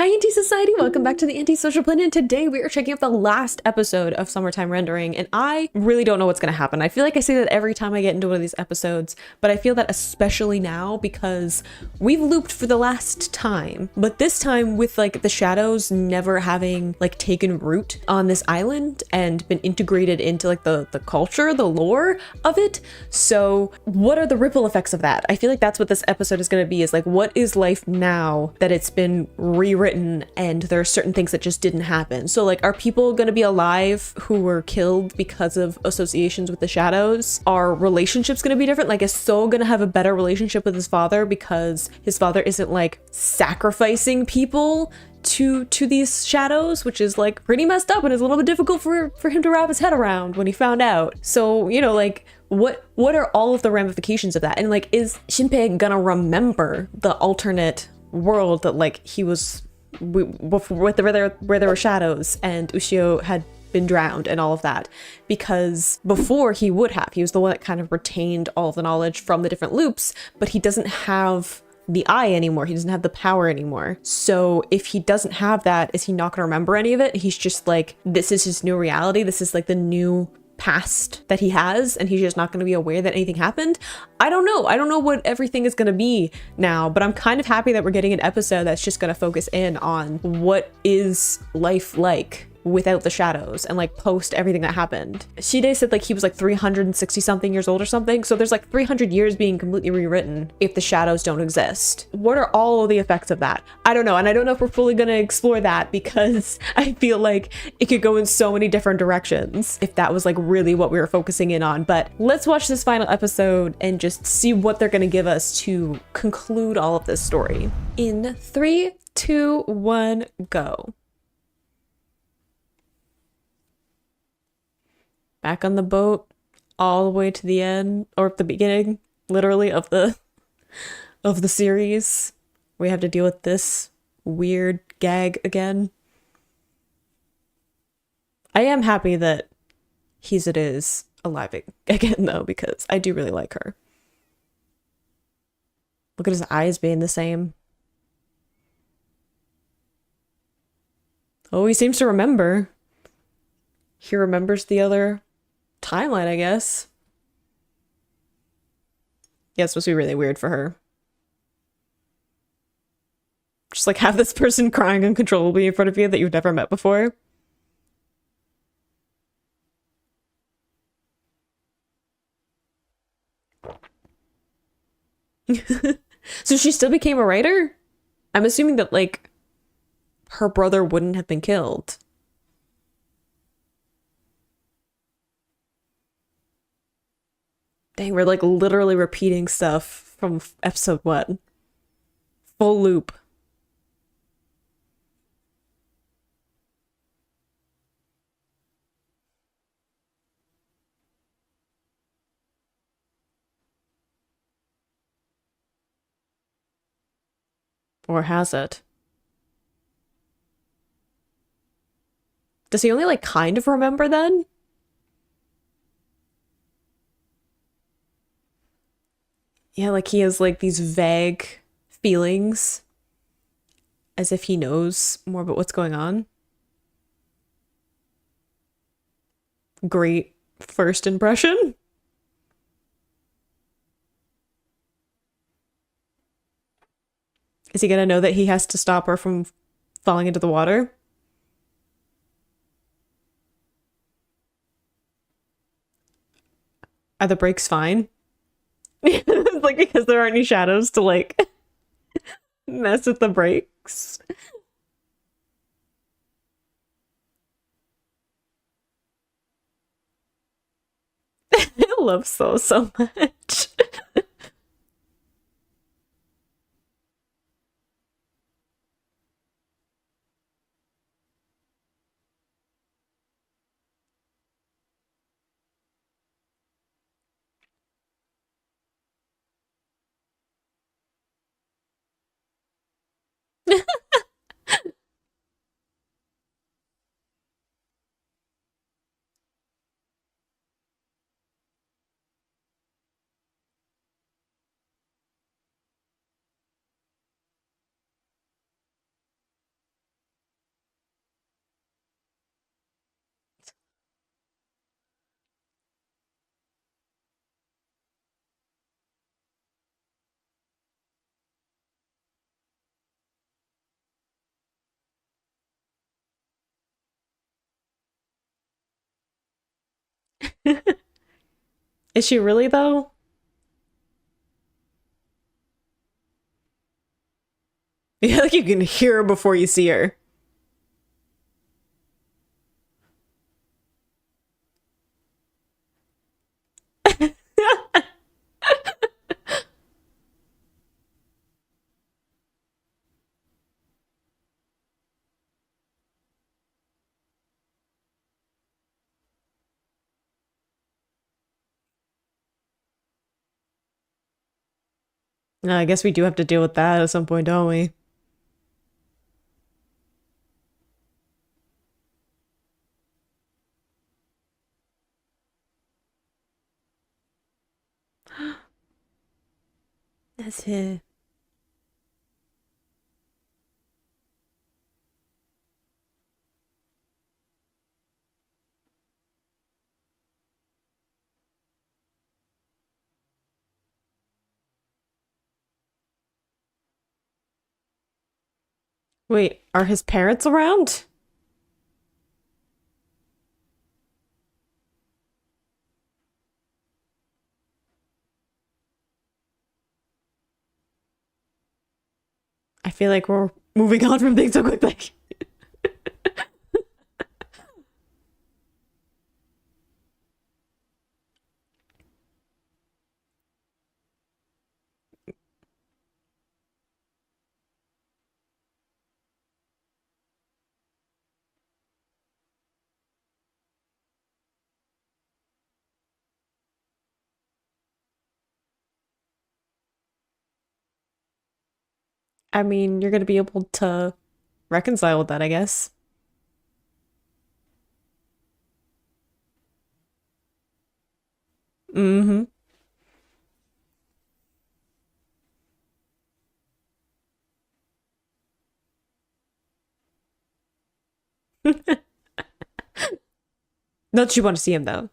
Hi, Anti Society. Welcome back to the Anti-Social Planet. Today we are checking out the last episode of Summertime Rendering, and I really don't know what's going to happen. I feel like I say that every time I get into one of these episodes, but I feel that especially now because we've looped for the last time, but this time with like the shadows never having like taken root on this island and been integrated into like the culture, the lore of it. So what are the ripple effects of that? I feel like that's what this episode is going to be, is like, what is life now that it's been rewritten and there are certain things that just didn't happen. So like, are people going to be alive who were killed because of associations with the shadows? Are relationships going to be different? Like, is Sol going to have a better relationship with his father because his father isn't like sacrificing people to these shadows, which is like pretty messed up and is a little bit difficult for him to wrap his head around when he found out. So, you know, like, what are all of the ramifications of that? And like, is Shinpei gonna remember the alternate world that like he was where there were shadows and Ushio had been drowned and all of that? Because before he would have, he was the one that kind of retained all of the knowledge from the different loops, but he doesn't have the eye anymore. He doesn't have the power anymore. So if he doesn't have that, is he not going to remember any of it? He's just like, this is his new reality. This is like the new past that he has, and he's just not going to be aware that anything happened. I don't know what everything is going to be now, but I'm kind of happy that we're getting an episode that's just going to focus in on what is life like without the shadows and like post everything that happened. Shide said like he was like 360 something years old or something, so there's like 300 years being completely rewritten if the shadows don't exist. What are all of the effects of that? I don't know, and I don't know if we're fully going to explore that because I feel like it could go in so many different directions if that was like really what we were focusing in on. But let's watch this final episode and just see what they're going to give us to conclude all of this story. In 3, 2, 1, go. Back on the boat, all the way to the end, or the beginning, literally, of the series. We have to deal with this weird gag again. I am happy that Hizuru is alive again, though, because I do really like her. Look at his eyes being the same. Oh, he seems to remember. He remembers the other timeline, I guess. Yeah, it's supposed to be really weird for her. Just like have this person crying uncontrollably in front of you that you've never met before. So she still became a writer? I'm assuming that like her brother wouldn't have been killed. Dang, we're like literally repeating stuff from episode 1. Full loop. Or has it? Does he only like kind of remember then? Yeah, like he has like these vague feelings as if he knows more about what's going on. Great first impression. Is he gonna know that he has to stop her from falling into the water? Are the brakes fine? It's like because there aren't any shadows to like mess with the brakes. I love so much. Is she really though? Yeah, like you can hear her before you see her. I guess we do have to deal with that at some point, don't we? That's it. Wait, are his parents around? I feel like we're moving on from things so quickly. I mean, you're gonna be able to reconcile with that, I guess. Mm-hmm. Not that you want to see him though.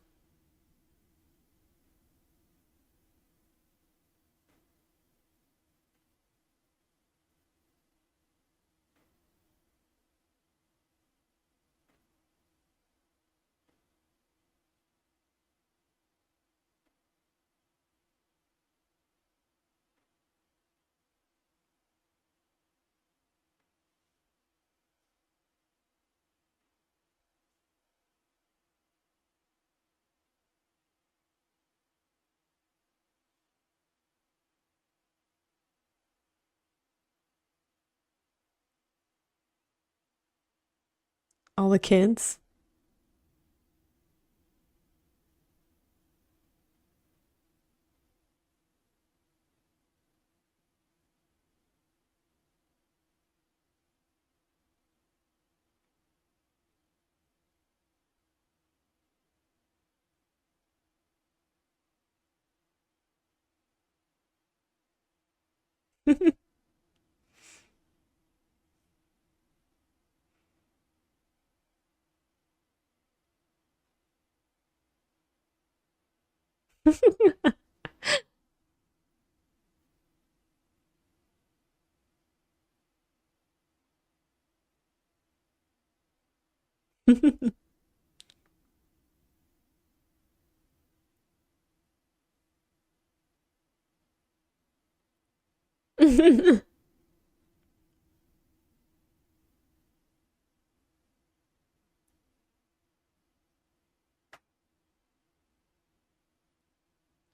All the kids.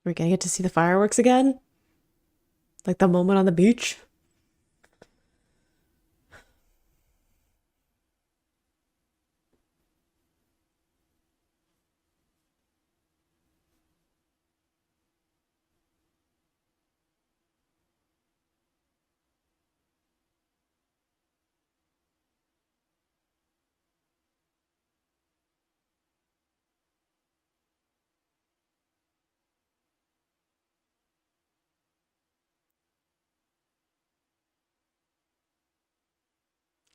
We're gonna get to see the fireworks again? Like the moment on the beach?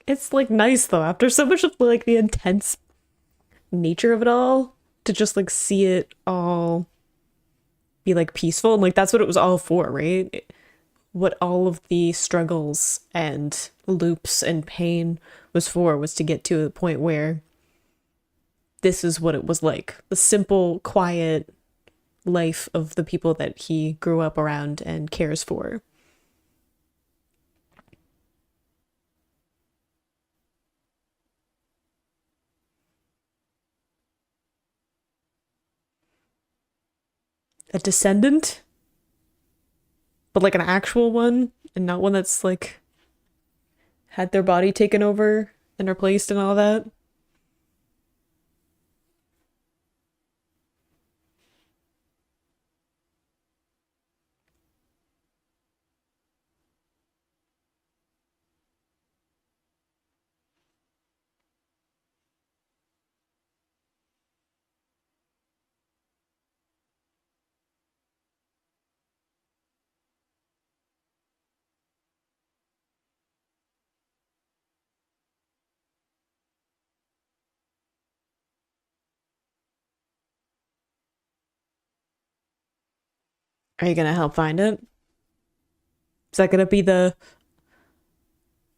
It's like nice though, after so much of like the intense nature of it all, to just like see it all be like peaceful and like that's what it was all for, right? What all of the struggles and loops and pain was for was to get to the point where this is what it was like. The simple, quiet life of the people that he grew up around and cares for. A descendant, but like an actual one and not one that's like had their body taken over and replaced and all that. Are you gonna help find it? Is that gonna be the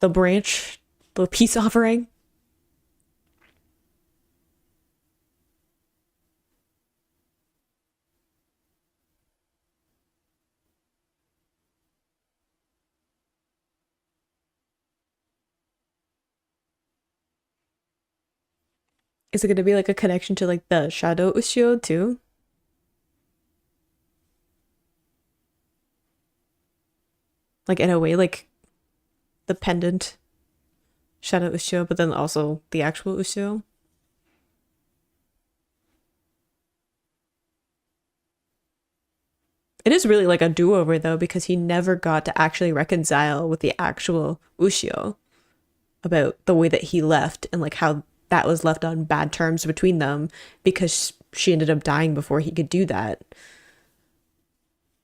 branch, the peace offering? Is it gonna be like a connection to like the shadow ushio too? Like in a way, like the pendant shadow ushio, but then also the actual ushio. It is really like a do-over though, because he never got to actually reconcile with the actual ushio about the way that he left and like how that was left on bad terms between them because she ended up dying before he could do that.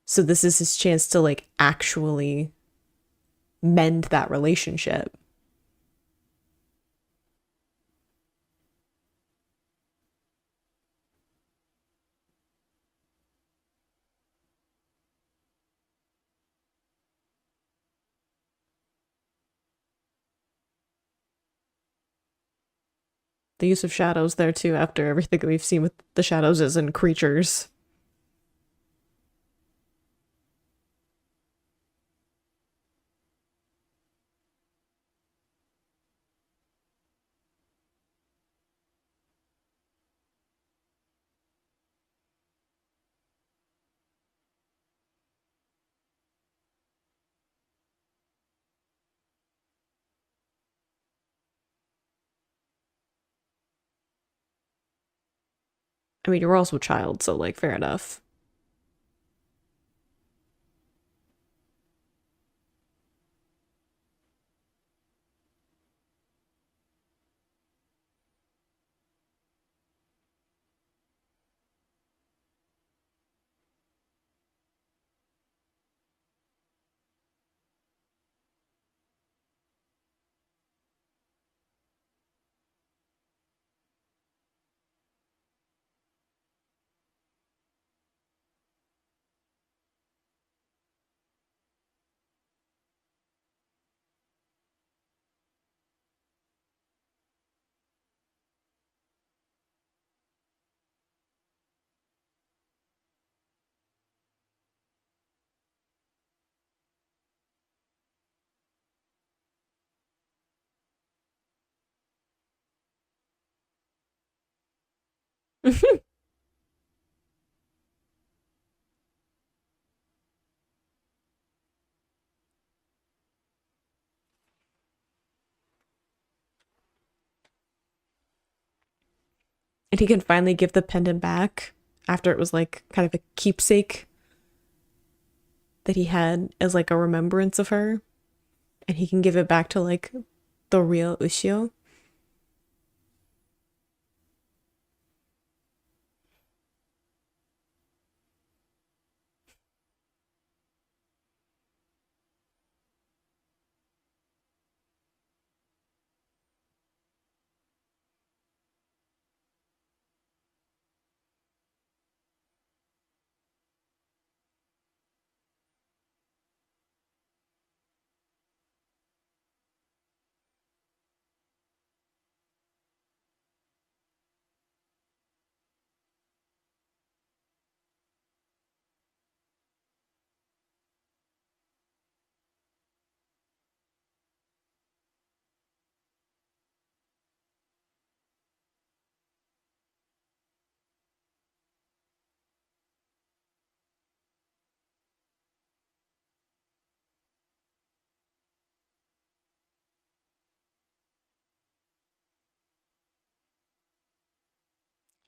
So this is his chance to like actually mend that relationship. The use of shadows there too, after everything that we've seen with the shadows as in creatures. I mean, you're also a child, so like fair enough. And he can finally give the pendant back after it was like kind of a keepsake that he had as like a remembrance of her. And he can give it back to like the real Ushio.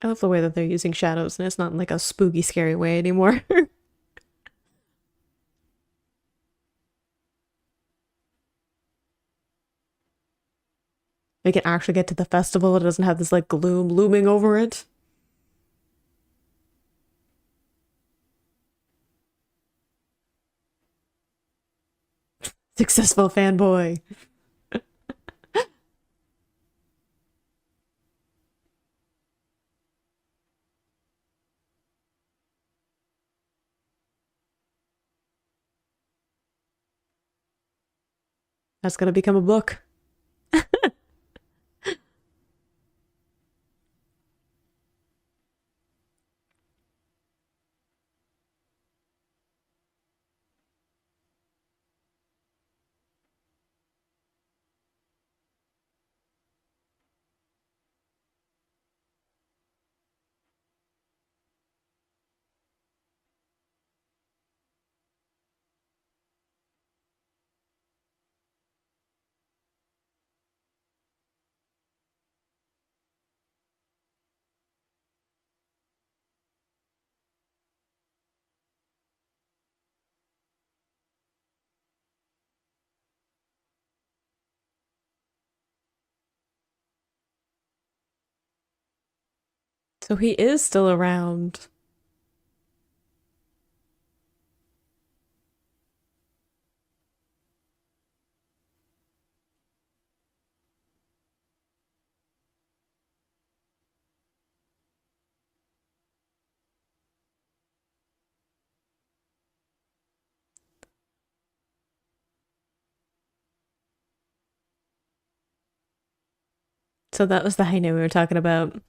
I love the way that they're using shadows and it's not in like a spooky, scary way anymore. They can actually get to the festival. It doesn't have this like gloom looming over it. Successful fanboy. That's gonna become a book. So he is still around. So that was the Heine we were talking about.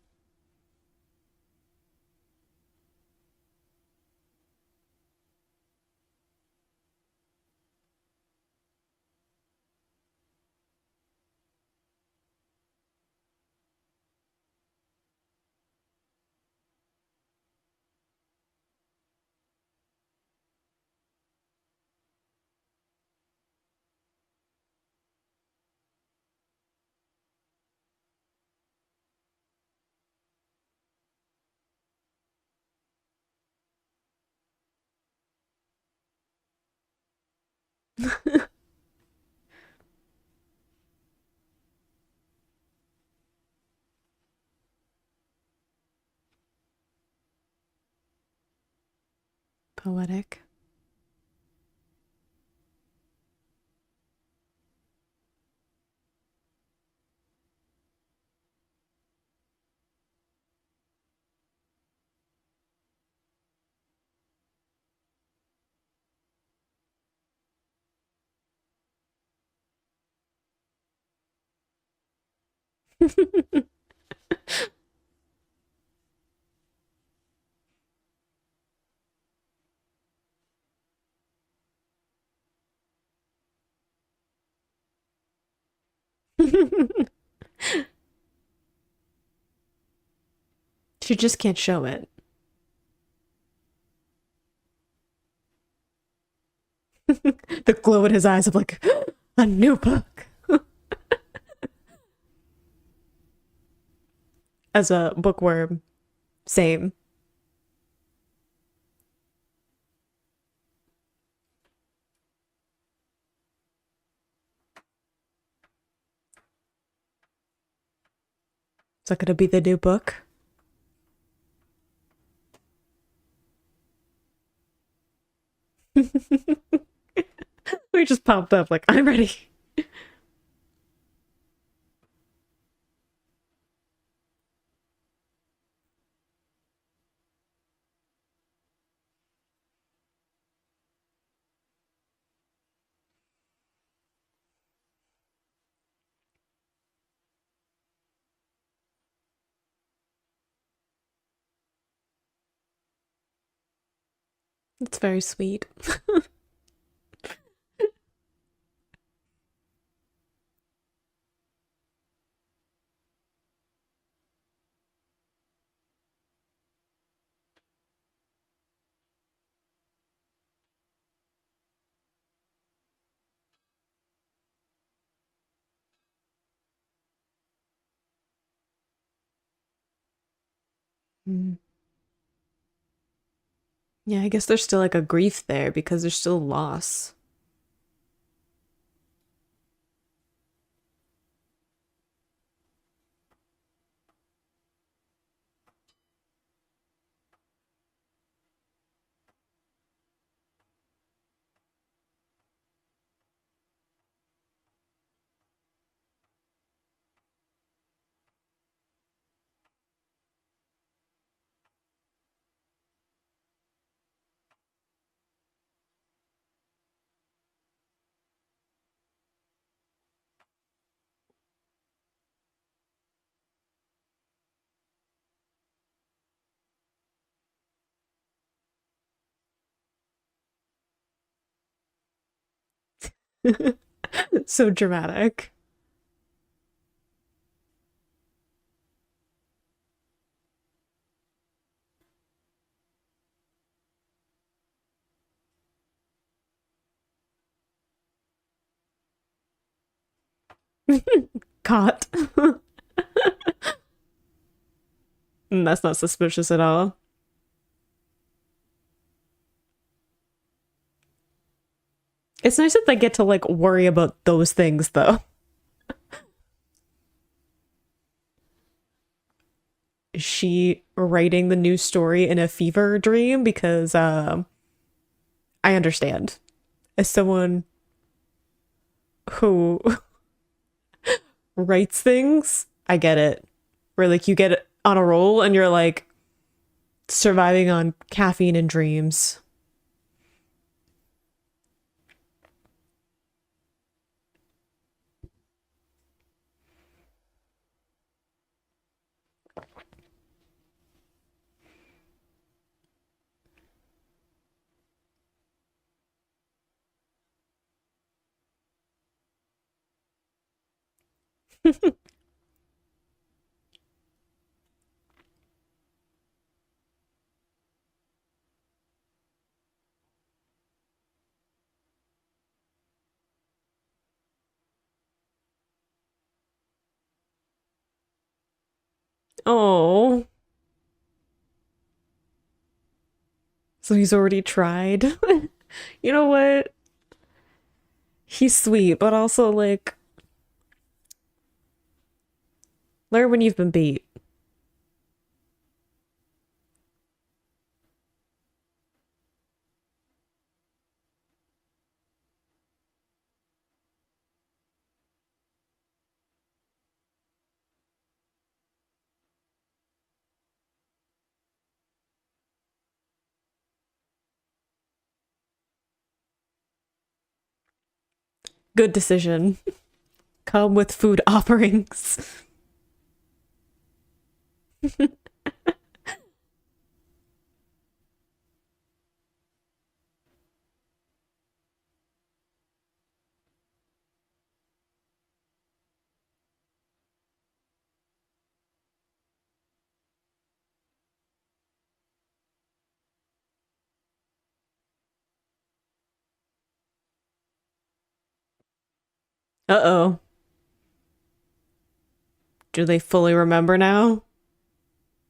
Poetic. She just can't show it. The glow in his eyes of like a new book. As a bookworm, same. Is that gonna be the new book? We just popped up like I'm ready. It's very sweet. Mm. Yeah, I guess there's still like a grief there because there's still loss. So dramatic. Caught. That's not suspicious at all. It's nice that they get to like worry about those things though. Is she writing the new story in a fever dream? Because I understand. As someone who writes things, I get it. Where like you get on a roll and you're like surviving on caffeine and dreams. Oh, so he's already tried. You know what? He's sweet, but also like learn when you've been beat. Good decision. Come with food offerings. Uh-oh. Do they fully remember now?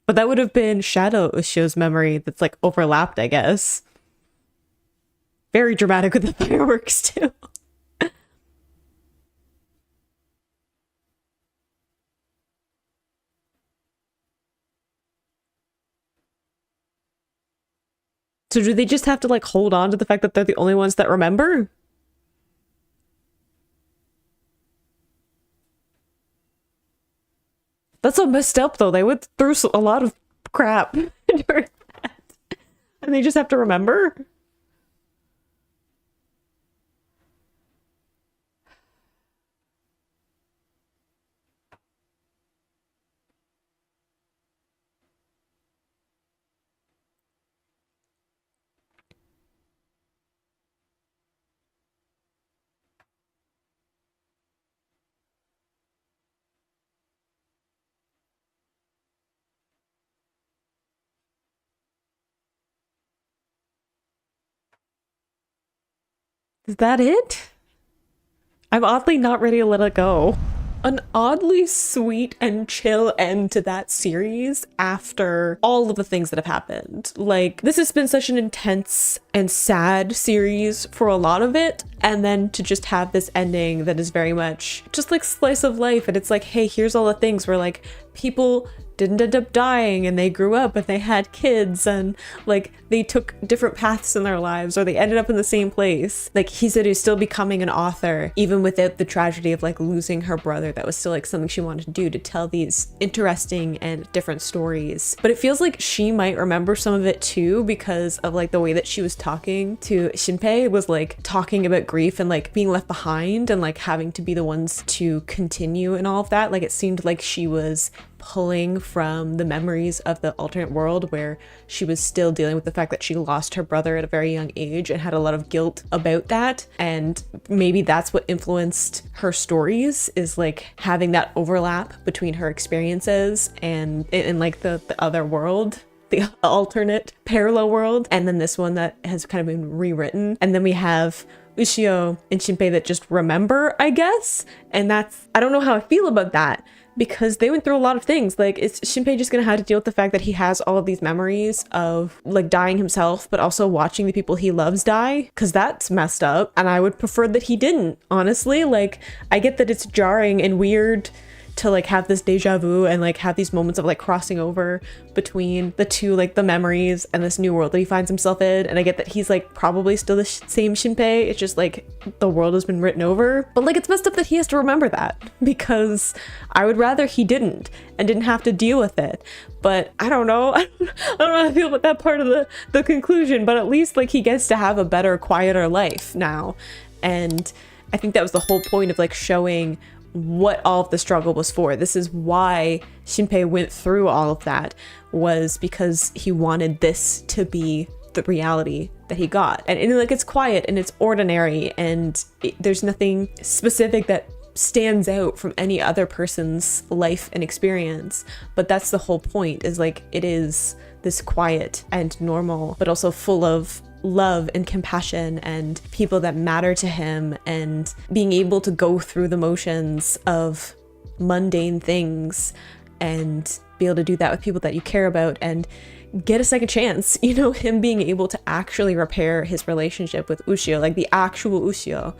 But that would have been Shadow Ushio's memory that's like overlapped, I guess. Very dramatic with the fireworks too. So do they just have to like hold on to the fact that they're the only ones that remember? That's so messed up though. They went through a lot of crap during that. And they just have to remember? Is that it? I'm oddly not ready to let it go. an oddly sweet and chill end to that series after all of the things that have happened. Like, this has been such an intense and sad series for a lot of it, and then to just have this ending that is very much just like slice of life, and it's like, hey, here's all the things where like people didn't end up dying and they grew up and they had kids and like they took different paths in their lives, or they ended up in the same place. Like Hisaru's still becoming an author even without the tragedy of like losing her brother. That was still like something she wanted to do, to tell these interesting and different stories. But it feels like she might remember some of it too, because of like the way that she was talking to Shinpei, was like talking about grief and like being left behind and like having to be the ones to continue and all of that. Like it seemed like she was pulling from the memories of the alternate world where she was still dealing with the fact that she lost her brother at a very young age and had a lot of guilt about that. And maybe that's what influenced her stories, is like having that overlap between her experiences and like the other world, the alternate parallel world, and then this one that has kind of been rewritten. And then we have Ushio and Shinpei that just remember, I guess. And that's, I don't know how I feel about that, because they went through a lot of things. Like, is Shinpei just gonna have to deal with the fact that he has all of these memories of like dying himself, but also watching the people he loves die? Because that's messed up, and I would prefer that he didn't, honestly. Like, I get that it's jarring and weird to like have this deja vu and like have these moments of like crossing over between the two, like the memories and this new world that he finds himself in. And I get that he's like probably still the same Shinpei, it's just like the world has been written over. But like, it's messed up that he has to remember that, because I would rather he didn't and didn't have to deal with it. But I don't know. I don't know how I feel about that part of the conclusion, but at least like he gets to have a better, quieter life now. And I think that was the whole point of like showing what all of the struggle was for. This is why Shinpei went through all of that, was because he wanted this to be the reality that he got. And like, it's quiet and it's ordinary, and there's nothing specific that stands out from any other person's life and experience. But that's the whole point, is like, it is this quiet and normal, but also full of love and compassion and people that matter to him, and being able to go through the motions of mundane things and be able to do that with people that you care about and get a second chance. You know, him being able to actually repair his relationship with Ushio, like the actual Ushio,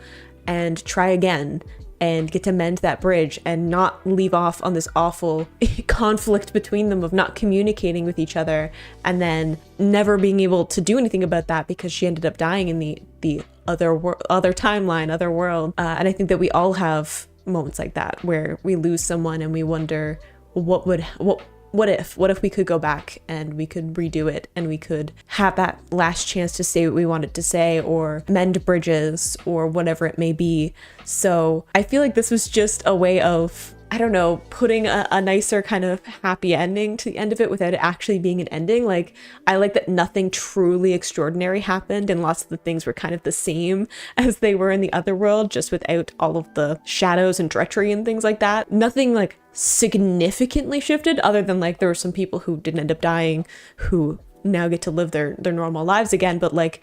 and try again and get to mend that bridge and not leave off on this awful conflict between them of not communicating with each other, and then never being able to do anything about that because she ended up dying in the other timeline, other world. And I think that we all have moments like that where we lose someone and we wonder, what if we could go back and we could redo it and we could have that last chance to say what we wanted to say, or mend bridges, or whatever it may be. So I feel like this was just a way of, I don't know, putting a nicer kind of happy ending to the end of it without it actually being an ending. Like, I like that nothing truly extraordinary happened, and lots of the things were kind of the same as they were in the other world, just without all of the shadows and treachery and things like that. Nothing like significantly shifted, other than like there were some people who didn't end up dying who now get to live their normal lives again, but like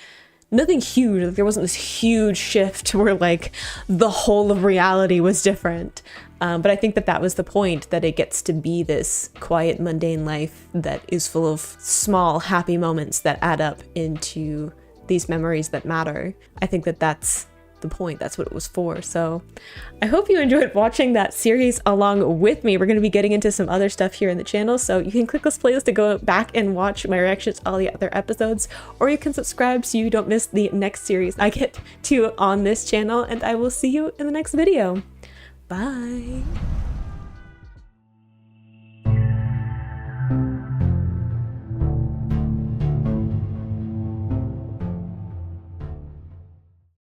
nothing huge. Like, there wasn't this huge shift where like the whole of reality was different. But I think that was the point, that it gets to be this quiet, mundane life that is full of small, happy moments that add up into these memories that matter. I think that that's the point. That's what it was for. So I hope you enjoyed watching that series along with me. We're going to be getting into some other stuff here in the channel, so you can click this playlist to go back and watch my reactions to all the other episodes, or you can subscribe so you don't miss the next series I get to on this channel, and I will see you in the next video. Bye.